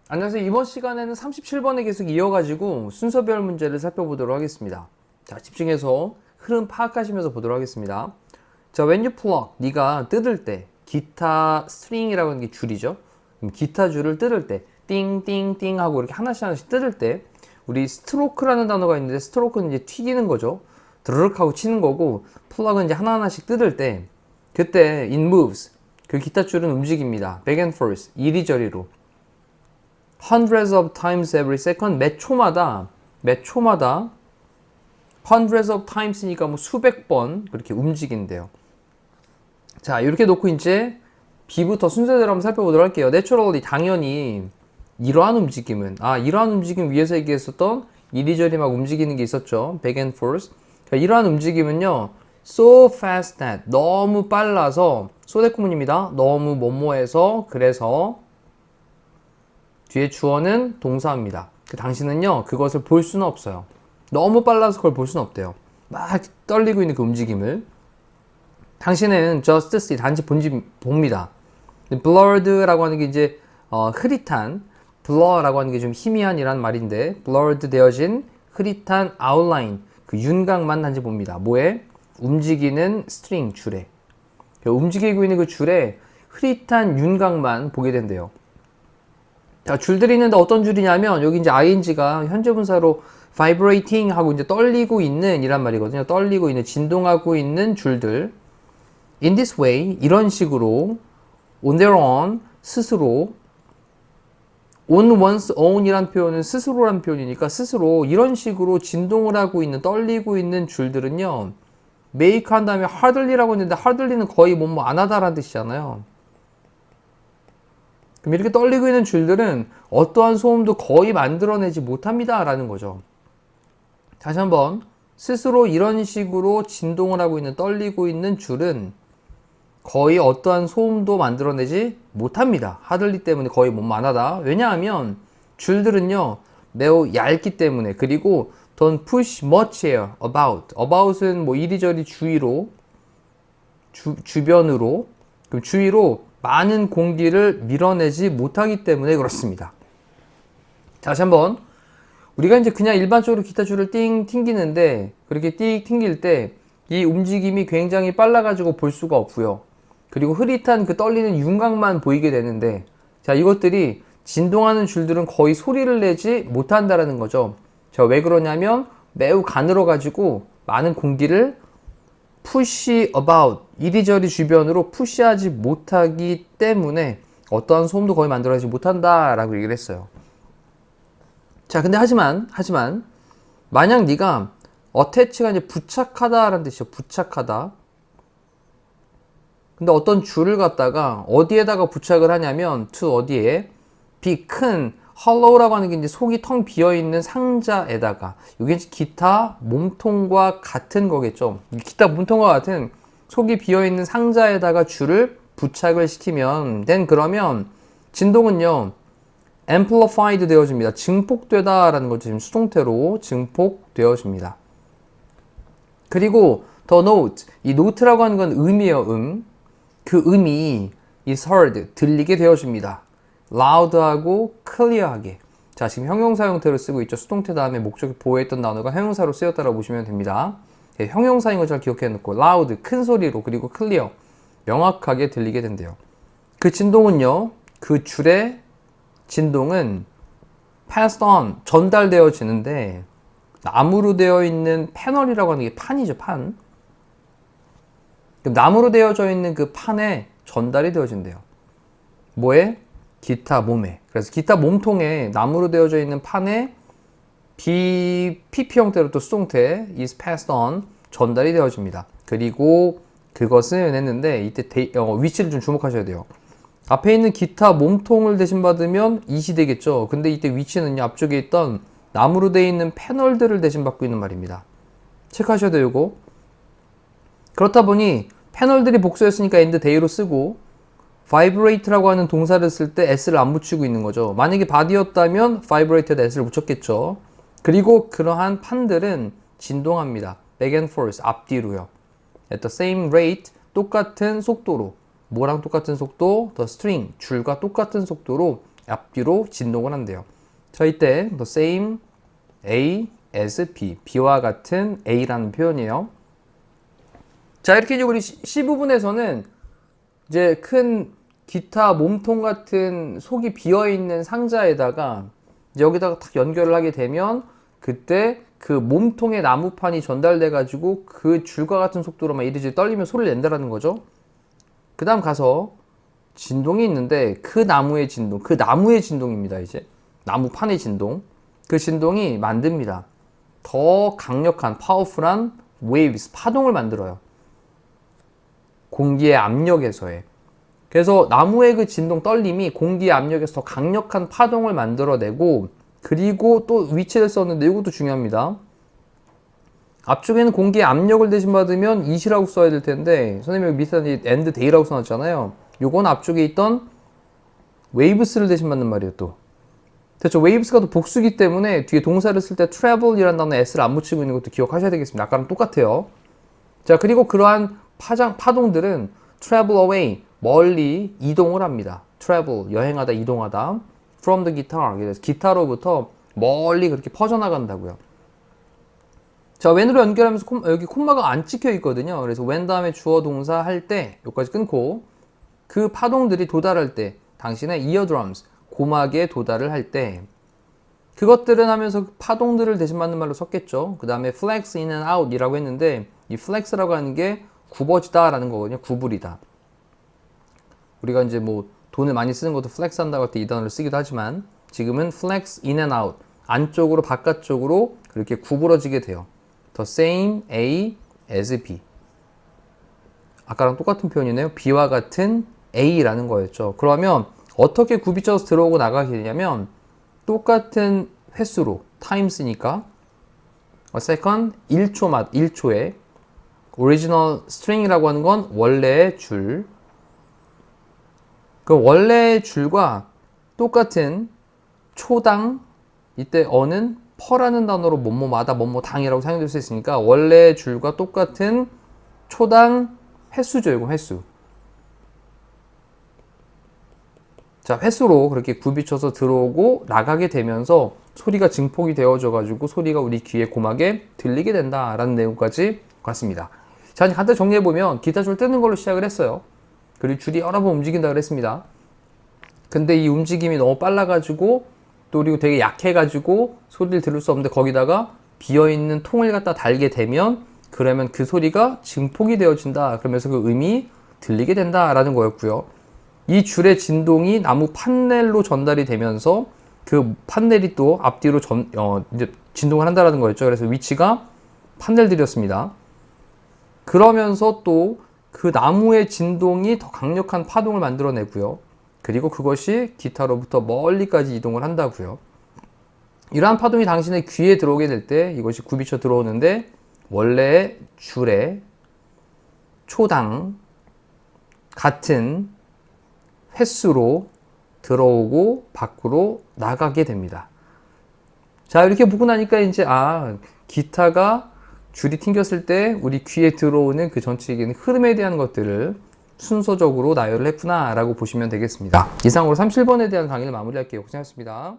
안녕하세요. 이번 시간에는 37번에 계속 이어가지고 순서별 문제를 살펴보도록 하겠습니다. 자, 집중해서 흐름 파악하시면서 보도록 하겠습니다. 자, when you pluck, 네가 뜯을 때, 기타 스트링이라고 하는 게 줄이죠. 그럼 기타 줄을 뜯을 때, 띵띵띵 하고 이렇게 하나씩 뜯을 때, 우리 스트로크라는 단어가 있는데, 스트로크는 이제 튀기는 거죠. 드르륵 하고 치는 거고, pluck은 이제 하나씩 뜯을 때, 그때 it moves, 그 기타 줄은 움직입니다. back and forth, 이리저리로. hundreds of times every second, 매 초마다 hundreds of times니까 뭐 수백 번 그렇게 움직인대요. 자, 이렇게 놓고 이제 B부터 순서대로 한번 살펴보도록 할게요. naturally, 당연히 이러한 움직임 위에서 얘기했었던 이리저리 막 움직이는 게 있었죠. back and forth. 자, 이러한 움직임은요, so fast that, 너무 빨라서, 소대구문입니다. 너무 뭐뭐해서, 그래서 뒤에 주어는 동사입니다. 그 당신은요, 그것을 볼 수는 없어요. 너무 빨라서 그걸 볼 수는 없대요. 막 떨리고 있는 그 움직임을. 당신은 just see, 단지 봅니다. blurred라고 하는 게 이제 흐릿한, blur라고 하는 게 좀 희미한이라는 말인데, blurred 되어진 흐릿한 outline, 그 윤곽만 단지 봅니다. 뭐에? 움직이는 스트링, 줄에. 움직이고 있는 그 줄에 흐릿한 윤곽만 보게 된대요. 자, 줄들이 있는데 어떤 줄이냐면, 여기 이제 ing가 현재 분사로 vibrating 하고 이제 떨리고 있는 이란 말이거든요. 떨리고 있는, 진동하고 있는 줄들. in this way, 이런 식으로, on their own, 스스로, on one's own 이란 표현은 스스로란 표현이니까 스스로 이런 식으로 진동을 하고 있는, 떨리고 있는 줄들은요, make 한 다음에 hardly라고 했는데, hardly는 거의 뭐뭐 안 하다라는 뜻이잖아요. 그럼 이렇게 떨리고 있는 줄들은 어떠한 소음도 거의 만들어내지 못합니다 라는 거죠. 다시 한번, 스스로 이런 식으로 진동을 하고 있는, 떨리고 있는 줄은 거의 어떠한 소음도 만들어내지 못합니다. 하들리 때문에 거의 못만하다. 왜냐하면 줄들은요, 매우 얇기 때문에. 그리고 don't push much air about은 뭐 이리저리 주위로, 주변으로, 그럼 주위로 많은 공기를 밀어내지 못하기 때문에 그렇습니다. 다시 한번, 우리가 이제 그냥 일반적으로 기타 줄을 띵 튕기는데, 그렇게 띵 튕길 때 이 움직임이 굉장히 빨라가지고 볼 수가 없고요. 그리고 흐릿한 그 떨리는 윤곽만 보이게 되는데, 자, 이것들이 진동하는 줄들은 거의 소리를 내지 못한다라는 거죠. 자, 왜 그러냐면 매우 가늘어가지고 많은 공기를 push about, 이리저리 주변으로 푸시하지 못하기 때문에 어떠한 소음도 거의 만들어내지 못한다라고 얘기를 했어요. 자, 근데 하지만 만약 네가 attach가 이제 부착하다라는 뜻이죠. 부착하다. 근데 어떤 줄을 갖다가 어디에다가 부착을 하냐면 to 어디에? 큰 hollow라고 하는 게 이제 속이 텅 비어있는 상자에다가, 이게 기타 몸통과 같은 거겠죠. 기타 몸통과 같은 속이 비어있는 상자에다가 줄을 부착을 시키면, 그러면 진동은요, amplified 되어집니다. 증폭되다 라는 거죠. 지금 수동태로 증폭되어집니다. 그리고 the note, 이 note라고 하는 건 음이에요. 그 음이 is heard, 들리게 되어집니다. loud하고 clear하게. 자, 지금 형용사 형태로 쓰고 있죠. 수동태 다음에 목적이 보호했던 단어가 형용사로 쓰였다고 보시면 됩니다. 네, 형용사인 걸 잘 기억해 놓고, loud, 큰 소리로, 그리고 clear, 명확하게 들리게 된대요. 그 진동은요, 그 줄의 진동은 passed on, 전달되어지는데, 나무로 되어 있는 패널이라고 하는 게 판이죠, 판. 나무로 되어져 있는 그 판에 전달이 되어진대요. 뭐에? 기타 몸에. 그래서 기타 몸통에 나무로 되어져 있는 판에 PP 형태로 또 수동태 is passed on, 전달이 되어집니다. 그리고 그것은 했는데 이때 위치를 좀 주목하셔야 돼요. 앞에 있는 기타 몸통을 대신받으면 it이 되겠죠. 근데 이때 위치는요, 앞쪽에 있던 나무로 되어 있는 패널들을 대신받고 있는 말입니다. 체크하셔야 돼요, 이거. 그렇다 보니 패널들이 복수였으니까 end day로 쓰고, vibrate라고 하는 동사를 쓸 때 s를 안 붙이고 있는 거죠. 만약에 body였다면 vibrate에다 s를 붙였겠죠. 그리고 그러한 판들은 진동합니다. back and forth, 앞뒤로요. At the same rate, 똑같은 속도로. 뭐랑 똑같은 속도? The string, 줄과 똑같은 속도로 앞뒤로 진동을 한대요. 자, 이때 the same A as B, B와 같은 A라는 표현이에요. 자, 이렇게 이제 우리 C 부분에서는 이제 큰 기타 몸통 같은 속이 비어있는 상자에다가 여기다가 탁 연결을 하게 되면 그때 그 몸통의 나무판이 전달돼 가지고 그 줄과 같은 속도로 막 이리저리 떨리면 소리를 낸다라는 거죠. 그 다음 가서 진동이 있는데 그 나무의 진동입니다. 이제 나무판의 진동, 그 진동이 만듭니다. 더 강력한 파워풀한 waves, 파동을 만들어요. 공기의 압력에서의. 그래서 나무의 그 진동, 떨림이 공기의 압력에서 더 강력한 파동을 만들어내고, 그리고 또 위치를 썼는데 이것도 중요합니다. 앞쪽에는 공기의 압력을 대신받으면 it이라고 써야 될 텐데 선생님이 밑에 and day라고 써놨잖아요. 요건 앞쪽에 있던 waves를 대신받는 말이에요. 또 대체 waves가 또 복수기 때문에 뒤에 동사를 쓸 때 travel이라는 단어에 s를 안 붙이고 있는 것도 기억하셔야 되겠습니다. 아까랑 똑같아요. 자, 그리고 그러한 파동들은 travel away, 멀리 이동을 합니다. travel, 여행하다, 이동하다. from the guitar, 그래서 기타로부터 멀리 그렇게 퍼져나간다고요. 자, when으로 연결하면서 여기 콤마가 안 찍혀 있거든요. 그래서 when 다음에 주어 동사 할 때 여기까지 끊고 그 파동들이 도달할 때 당신의 eardrums, 고막에 도달을 할 때 그것들은 하면서 파동들을 대신받는 말로 썼겠죠. 그 다음에 flex in and out 이라고 했는데 이 flex라고 하는 게 굽어지다 라는 거거든요. 구부리다. 우리가 이제 뭐 돈을 많이 쓰는 것도 flex 한다고 할 때 이 단어를 쓰기도 하지만 지금은 flex in and out, 안쪽으로 바깥쪽으로 그렇게 구부러지게 돼요. The same A as B. 아까랑 똑같은 표현이네요. B와 같은 A라는 거였죠. 그러면 어떻게 굽이쳐서 들어오고 나가게 되냐면 똑같은 횟수로 times니까 a second 1초에 original string이라고 하는 건 원래의 줄. 그 원래의 줄과 똑같은 초당, 이때 어는 퍼라는 단어로 뭐뭐마다 뭐뭐당이라고 사용될 수 있으니까 원래의 줄과 똑같은 초당 횟수죠. 이거 횟수. 자, 횟수로 그렇게 굽이쳐서 들어오고 나가게 되면서 소리가 증폭이 되어져 가지고 소리가 우리 귀에 고막에 들리게 된다라는 내용까지 갔습니다. 자, 간단히 정리해보면 기타 줄 뜨는 걸로 시작을 했어요. 그리고 줄이 여러 번 움직인다 그랬습니다. 근데 이 움직임이 너무 빨라가지고 또 그리고 되게 약해가지고 소리를 들을 수 없는데 거기다가 비어있는 통을 갖다 달게 되면 그러면 그 소리가 증폭이 되어진다. 그러면서 그 음이 들리게 된다라는 거였고요. 이 줄의 진동이 나무 판넬로 전달이 되면서 그 판넬이 또 앞뒤로 이제 진동을 한다라는 거였죠. 그래서 위치가 판넬들이었습니다. 그러면서 또 그 나무의 진동이 더 강력한 파동을 만들어내고요. 그리고 그것이 기타로부터 멀리까지 이동을 한다고요. 이러한 파동이 당신의 귀에 들어오게 될 때 이것이 굽이쳐 들어오는데 원래의 줄의 초당 같은 횟수로 들어오고 밖으로 나가게 됩니다. 자, 이렇게 보고 나니까 이제 기타가 줄이 튕겼을 때 우리 귀에 들어오는 그 전체적인 흐름에 대한 것들을 순서적으로 나열을 했구나 라고 보시면 되겠습니다. 이상으로 37번에 대한 강의를 마무리할게요. 고생하셨습니다.